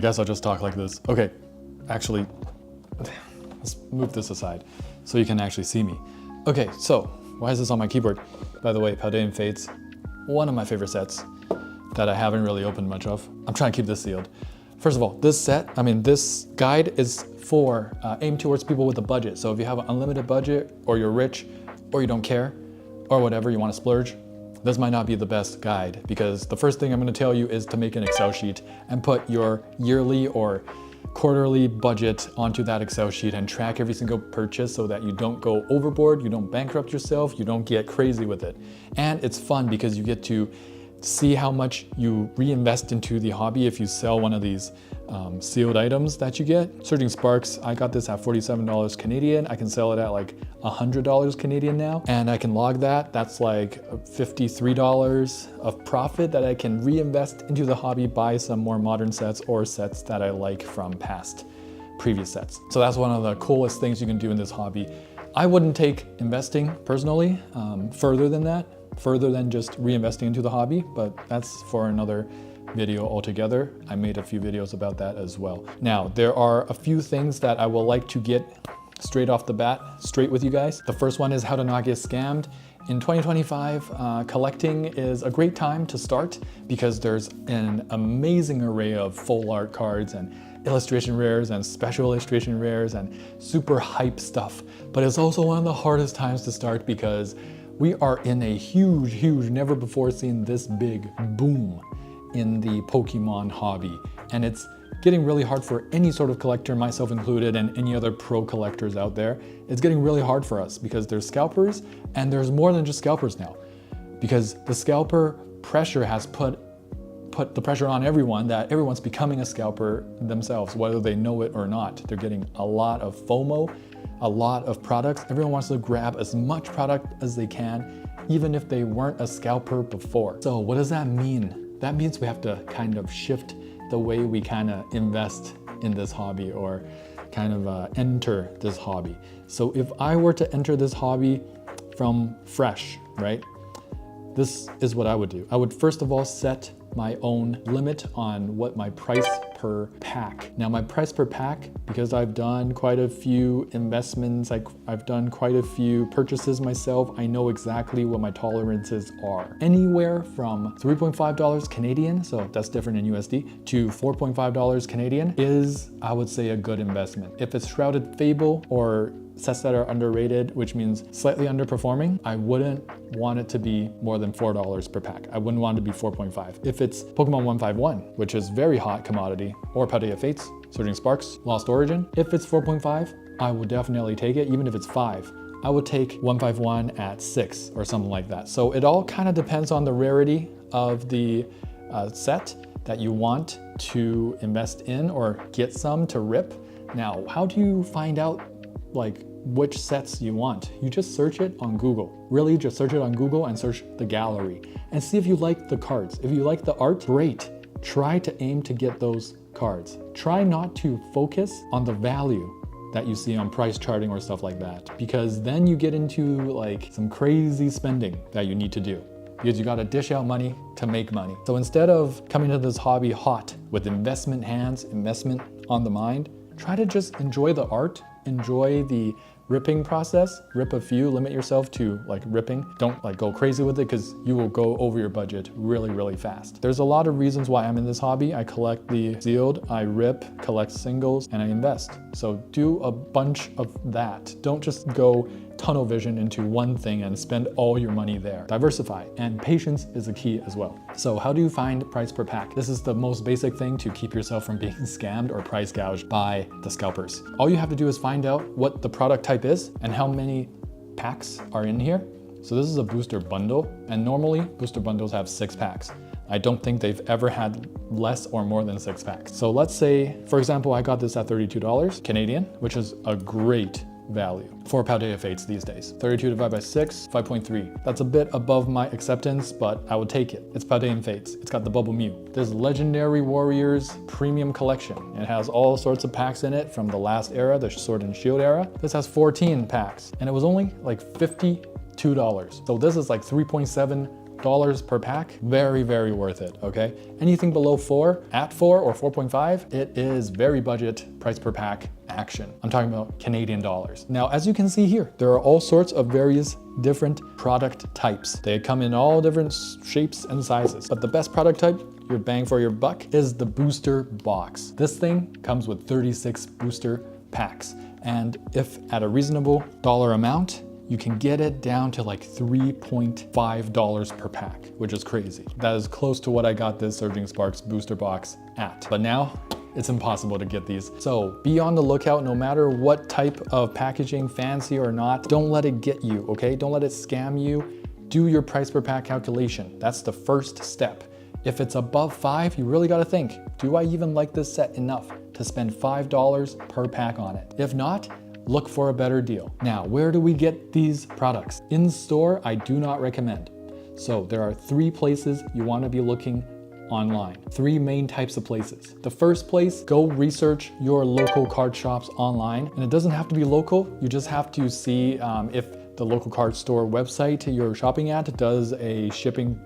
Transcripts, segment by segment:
guess I'll just talk like this. Okay, actually, let's move this aside so you can actually see me. Okay, so why is this on my keyboard? By the way, Paldean Fates, one of my favorite sets that I haven't really opened much of. I'm trying to keep this sealed. First of all, this guide is for aimed towards people with a budget. So if you have an unlimited budget, or you're rich, or you don't care, or whatever, you want to splurge, this might not be the best guide, because the first thing I'm going to tell you is to make an Excel sheet and put your yearly or quarterly budget onto that Excel sheet and track every single purchase so that you don't go overboard, you don't bankrupt yourself, you don't get crazy with it. And it's fun because you get to see how much you reinvest into the hobby if you sell one of these sealed items that you get. Surging Sparks, I got this at $47 Canadian. I can sell it at like $100 Canadian now, and I can log that. That's like $53 of profit that I can reinvest into the hobby, buy some more modern sets or sets that I like from previous sets. So that's one of the coolest things you can do in this hobby. I wouldn't take investing personally further than just reinvesting into the hobby, but that's for another video altogether. I made a few videos about that as well. Now, there are a few things that I will like to get straight off the bat, straight with you guys. The first one is how to not get scammed. In 2025, collecting is a great time to start because there's an amazing array of full art cards and illustration rares and special illustration rares and super hype stuff. But it's also one of the hardest times to start because we are in a huge, never before seen this big boom in the Pokemon hobby. And it's getting really hard for any sort of collector, myself included, and any other pro collectors out there. It's getting really hard for us because there's scalpers, and there's more than just scalpers now. Because the scalper pressure has put the pressure on everyone that everyone's becoming a scalper themselves, whether they know it or not. They're getting a lot of FOMO, a lot of products. Everyone wants to grab as much product as they can, even if they weren't a scalper before. So what does that mean? That means we have to kind of shift the way we kind of invest in this hobby or kind of enter this hobby. So if I were to enter this hobby from fresh, right? This is what I would do. I would first of all set my own limit on what my price per pack. Now my price per pack, because I've done quite a few investments, I've done quite a few purchases myself, I know exactly what my tolerances are. Anywhere from $3.5 Canadian, so that's different in USD, to $4.5 Canadian is, I would say, a good investment. If it's Shrouded Fable or sets that are underrated, which means slightly underperforming, I wouldn't want it to be more than $4 per pack. I wouldn't want it to be 4.5. If it's Pokemon 151, which is very hot commodity, or Paldean Fates, Surging Sparks, Lost Origin, if it's 4.5, I will definitely take it. Even if it's 5, I would take 151 at 6 or something like that. So it all kind of depends on the rarity of the set that you want to invest in or get some to rip. Now, how do you find out like which sets you want? You just search it on Google. Really, just search it on Google and search the gallery and see if you like the cards. If you like the art, great. Try to aim to get those cards. Try not to focus on the value that you see on price charting or stuff like that, because then you get into like some crazy spending that you need to do, because you gotta dish out money to make money. So instead of coming to this hobby hot with investment hands, investment on the mind, try to just enjoy the art, enjoy the ripping process, rip a few, limit yourself to like ripping. Don't like go crazy with it because you will go over your budget really fast. There's a lot of reasons why I'm in this hobby. I collect the sealed, I rip, collect singles, and I invest. So do a bunch of that. Don't just go tunnel vision into one thing and spend all your money there. Diversify, and patience is a key as well. So how do you find price per pack? This is the most basic thing to keep yourself from being scammed or price gouged by the scalpers. All you have to do is find out what the product type is and how many packs are in here. So this is a booster bundle, and normally booster bundles have 6 packs. I don't think they've ever had less or more than 6 packs. So let's say, for example, I got this at $32 Canadian, which is a great value for Paldean Fates these days. 32 divided by 6, 5.3. That's a bit above my acceptance, but I would take it. It's Paldean Fates. It's got the Bubble Mew. This Legendary Warriors Premium Collection. It has all sorts of packs in it from the last era, the Sword and Shield era. This has 14 packs, and it was only like $52. So this is like 3.7, $4 per pack, very, very worth it, okay? Anything below 4, at 4 or 4.5, it is very budget price per pack action. I'm talking about Canadian dollars. Now, as you can see here, there are all sorts of various different product types. They come in all different shapes and sizes, but the best product type, your bang for your buck, is the booster box. This thing comes with 36 booster packs. And if at a reasonable dollar amount, you can get it down to like $3.5 per pack, which is crazy. That is close to what I got this Surging Sparks booster box at. But now, it's impossible to get these. So be on the lookout no matter what type of packaging, fancy or not. Don't let it get you, okay? Don't let it scam you. Do your price per pack calculation. That's the first step. If it's above 5, you really gotta think, do I even like this set enough to spend $5 per pack on it? If not, look for a better deal. Now, where do we get these products? In store, I do not recommend. So there are 3 places you wanna be looking online. 3 main types of places. The first place, go research your local card shops online. And it doesn't have to be local, you just have to see if the local card store website you're shopping at does a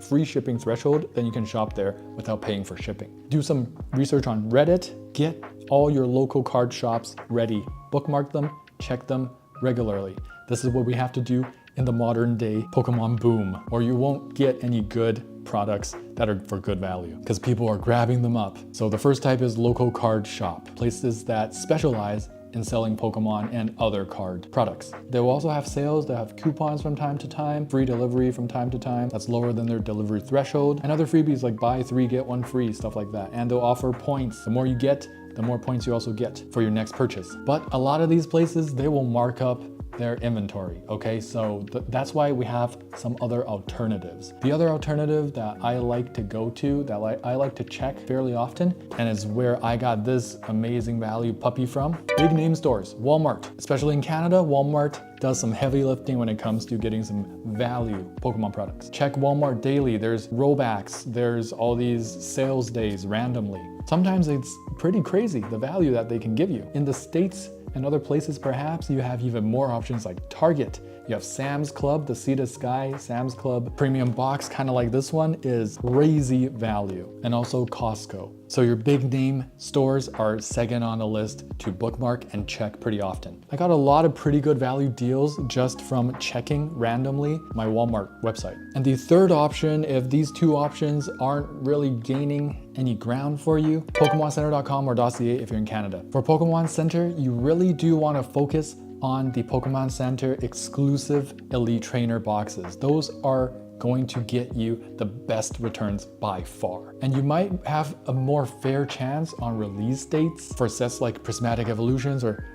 free shipping threshold, then you can shop there without paying for shipping. Do some research on Reddit, get all your local card shops ready. Bookmark them, check them regularly. This is what we have to do in the modern day Pokemon boom, or you won't get any good products that are for good value because people are grabbing them up. So the first type is local card shop, places that specialize in selling Pokemon and other card products. They will also have sales, they have coupons from time to time, free delivery from time to time, that's lower than their delivery threshold, and other freebies like buy 3, get 1 free, stuff like that. And they'll offer points. The more you get, the more points you also get for your next purchase. But a lot of these places, they will mark up their inventory, okay? So that's why we have some other alternatives. The other alternative that I like to go to, that I like to check fairly often, and is where I got this amazing value puppy from, big name stores, Walmart. Especially in Canada, Walmart does some heavy lifting when it comes to getting some value Pokemon products. Check Walmart daily, there's rollbacks, there's all these sales days randomly. Sometimes it's pretty crazy, the value that they can give you. In the States, and other places perhaps, you have even more options like Target. You have Sam's Club, the Sea to Sky Sam's Club premium box, kind of like this one, is crazy value. And also Costco. So your big name stores are second on the list to bookmark and check pretty often. I got a lot of pretty good value deals just from checking randomly my Walmart website. And the third option, if these 2 options aren't really gaining any ground for you, PokemonCenter.com or .ca if you're in Canada. For Pokemon Center, you really do want to focus on the Pokemon Center exclusive Elite Trainer boxes. Those are going to get you the best returns by far. And you might have a more fair chance on release dates for sets like Prismatic Evolutions or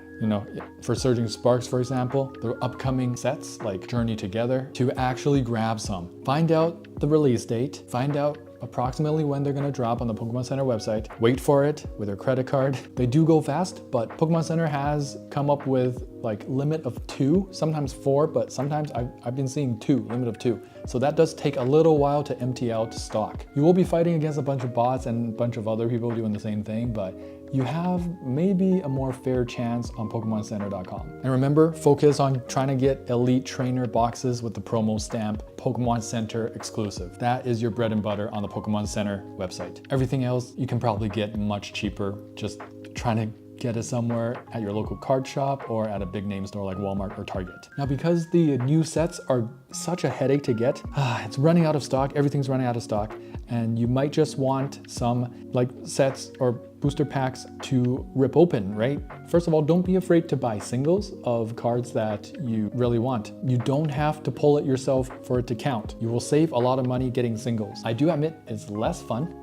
for Surging Sparks, for example, the upcoming sets like Journey Together, to actually grab some. Find out the release date, find out approximately when they're gonna drop on the Pokemon Center website. Wait for it with your credit card. They do go fast, but Pokemon Center has come up with like limit of 2, sometimes 4, but sometimes I've been seeing 2, limit of 2. So that does take a little while to empty out stock. You will be fighting against a bunch of bots and a bunch of other people doing the same thing, but you have maybe a more fair chance on PokemonCenter.com. And remember, focus on trying to get Elite Trainer boxes with the promo stamp Pokemon Center exclusive. That is your bread and butter on the Pokemon Center website. Everything else you can probably get much cheaper, just trying to get it somewhere at your local card shop or at a big name store like Walmart or Target. Now, because the new sets are such a headache to get, it's running out of stock, everything's running out of stock, and you might just want some like sets or booster packs to rip open, right? First of all, don't be afraid to buy singles of cards that you really want. You don't have to pull it yourself for it to count. You will save a lot of money getting singles. I do admit it's less fun,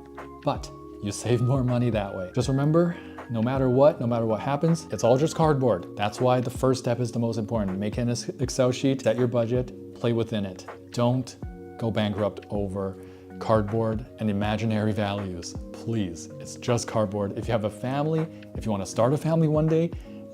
but you save more money that way. Just remember, no matter what happens, it's all just cardboard. That's why the first step is the most important. Make an Excel sheet, set your budget, play within it. Don't go bankrupt over cardboard and imaginary values. Please, it's just cardboard. If you have a family, if you want to start a family one day,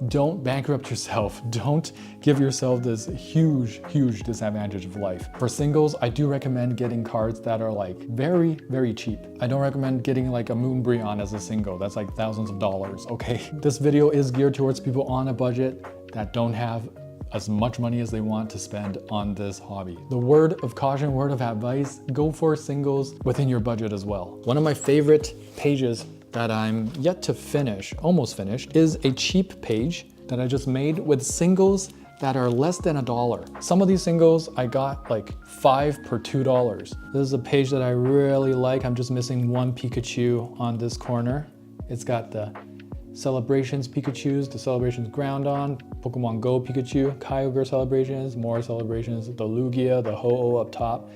don't bankrupt yourself. Don't give yourself this huge disadvantage of life. For singles, I do recommend getting cards that are like very, very cheap. I don't recommend getting like a Moonbreon as a single. That's like thousands of dollars, okay? This video is geared towards people on a budget that don't have as much money as they want to spend on this hobby. The word of caution, word of advice, go for singles within your budget as well. One of my favorite pages that I'm yet to finish, almost finished, is a cheap page that I just made with singles that are less than $1. Some of these singles I got like 5 per $2. This is a page that I really like. I'm just missing one Pikachu on this corner. It's got the Celebrations Pikachus, the Celebrations Groundon, Pokemon Go Pikachu, Kyogre Celebrations, more Celebrations, the Lugia, the Ho-Oh up top,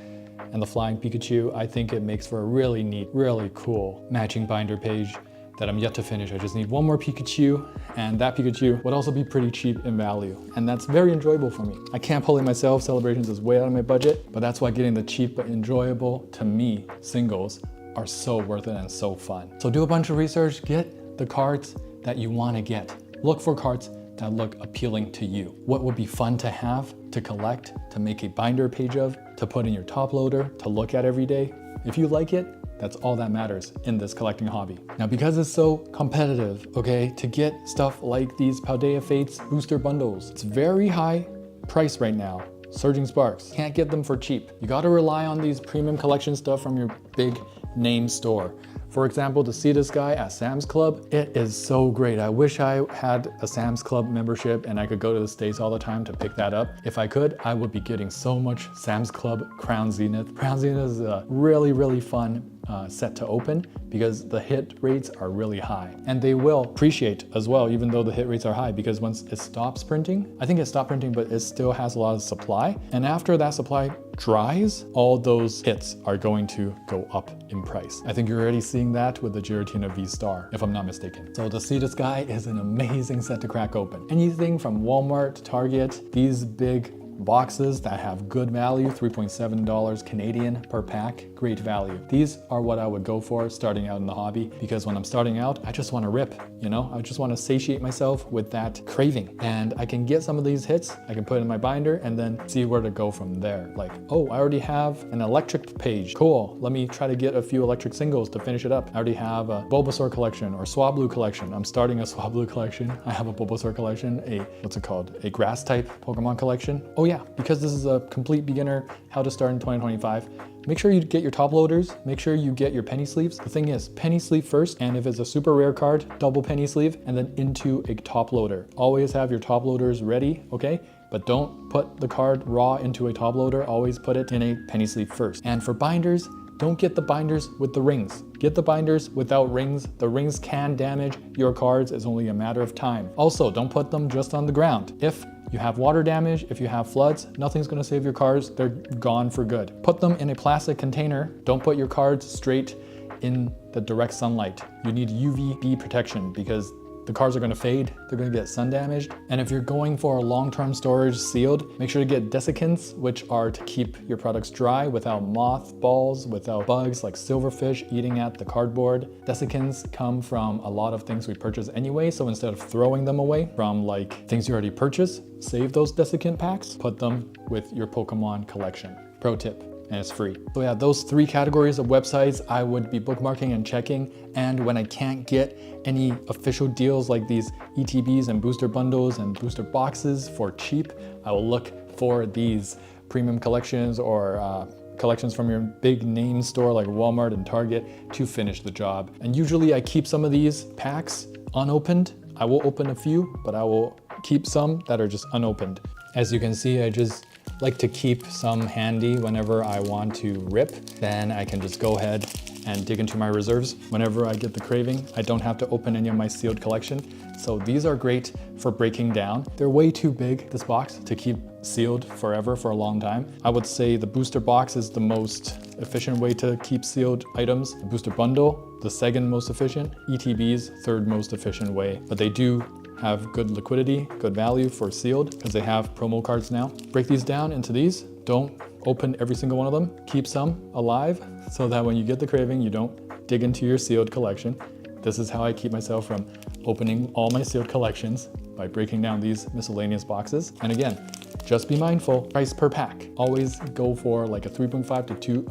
and the Flying Pikachu. I think it makes for a really neat, really cool matching binder page that I'm yet to finish. I just need one more Pikachu, and that Pikachu would also be pretty cheap in value. And that's very enjoyable for me. I can't pull it myself, Celebrations is way out of my budget, but that's why getting the cheap but enjoyable, to me, singles are so worth it and so fun. So do a bunch of research, get the cards that you wanna get. Look for cards that look appealing to you. What would be fun to have, to collect, to make a binder page of, to put in your top loader, to look at every day. If you like it, that's all that matters in this collecting hobby. Now, because it's so competitive, okay, to get stuff like these Paldea Fates booster bundles, it's very high price right now. Surging Sparks, can't get them for cheap. You gotta rely on these premium collection stuff from your big name store. For example, the See This Guy at Sam's Club, it is so great. I wish I had a Sam's Club membership and I could go to the States all the time to pick that up. If I could, I would be getting so much Sam's Club Crown Zenith. Crown Zenith is a really, really fun set to open because the hit rates are really high. And they will appreciate as well, even though the hit rates are high, because once it stops printing, I think it stopped printing, but it still has a lot of supply. And after that supply dries, all those hits are going to go up in price. I think you're already seeing that with the Giratina V-Star, if I'm not mistaken. So the See This Guy is an amazing set to crack open. Anything from Walmart, Target, these big boxes that have good value, $3.7 Canadian per pack, great value. These are what I would go for starting out in the hobby, because when I'm starting out, I just want to rip, you know? I just want to satiate myself with that craving. And I can get some of these hits, I can put it in my binder and then see where to go from there. Like, oh, I already have an electric page. Cool, let me try to get a few electric singles to finish it up. I already have a Bulbasaur collection or Swablu collection. I'm starting a Swablu collection. I have a Bulbasaur collection, what's it called? A grass type Pokemon collection. Oh yeah, because this is a complete beginner how to start in 2025, make sure you get your top loaders, make sure you get your penny sleeves. The thing is, penny sleeve first, and if it's a super rare card, double penny sleeve, and then into a top loader. Always have your top loaders ready, okay? But don't put the card raw into a top loader, always put it in a penny sleeve first. And for binders, don't get the binders with the rings. Get the binders without rings. The rings can damage your cards, it's only a matter of time. Also, don't put them just on the ground. If you have water damage, if you have floods, nothing's gonna save your cards, they're gone for good. Put them in a plastic container. Don't put your cards straight in the direct sunlight. You need UVB protection because the cards are gonna fade, they're gonna get sun damaged. And if you're going for a long-term storage sealed, make sure to get desiccants, which are to keep your products dry without mothballs, without bugs like silverfish eating at the cardboard. Desiccants come from a lot of things we purchase anyway, so instead of throwing them away from like things you already purchased, save those desiccant packs, put them with your Pokemon collection. Pro tip. And it's free. So yeah, those 3 categories of websites I would be bookmarking and checking. And when I can't get any official deals like these ETBs and booster bundles and booster boxes for cheap, I will look for these premium collections or collections from your big name store like Walmart and Target to finish the job. And usually I keep some of these packs unopened. I will open a few, but I will keep some that are just unopened. As you can see, I just like to keep some handy whenever I want to rip. Then I can just go ahead and dig into my reserves whenever I get the craving. I don't have to open any of my sealed collection. So these are great for breaking down. They're way too big, this box, to keep sealed forever for a long time. I would say the booster box is the most efficient way to keep sealed items. The booster bundle, the second most efficient. ETBs, third most efficient way. But they do have good liquidity, good value for sealed because they have promo cards now. Break these down into these. Don't open every single one of them. Keep some alive so that when you get the craving, you don't dig into your sealed collection. This is how I keep myself from opening all my sealed collections, by breaking down these miscellaneous boxes. And again, just be mindful, price per pack. Always go for like a $3.5 to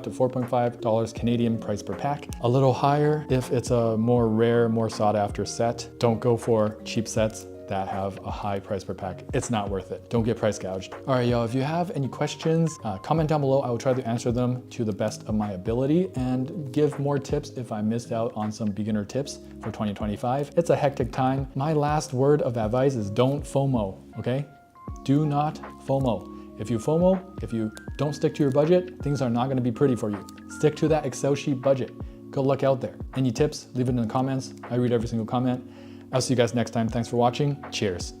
$4.5 Canadian price per pack. A little higher if it's a more rare, more sought after set. Don't go for cheap sets that have a high price per pack. It's not worth it. Don't get price gouged. All right, y'all, if you have any questions, comment down below. I will try to answer them to the best of my ability and give more tips if I missed out on some beginner tips for 2025. It's a hectic time. My last word of advice is don't FOMO, okay? Do not FOMO. If you FOMO, if you don't stick to your budget, things are not gonna be pretty for you. Stick to that Excel sheet budget. Good luck out there. Any tips, leave it in the comments. I read every single comment. I'll see you guys next time. Thanks for watching. Cheers.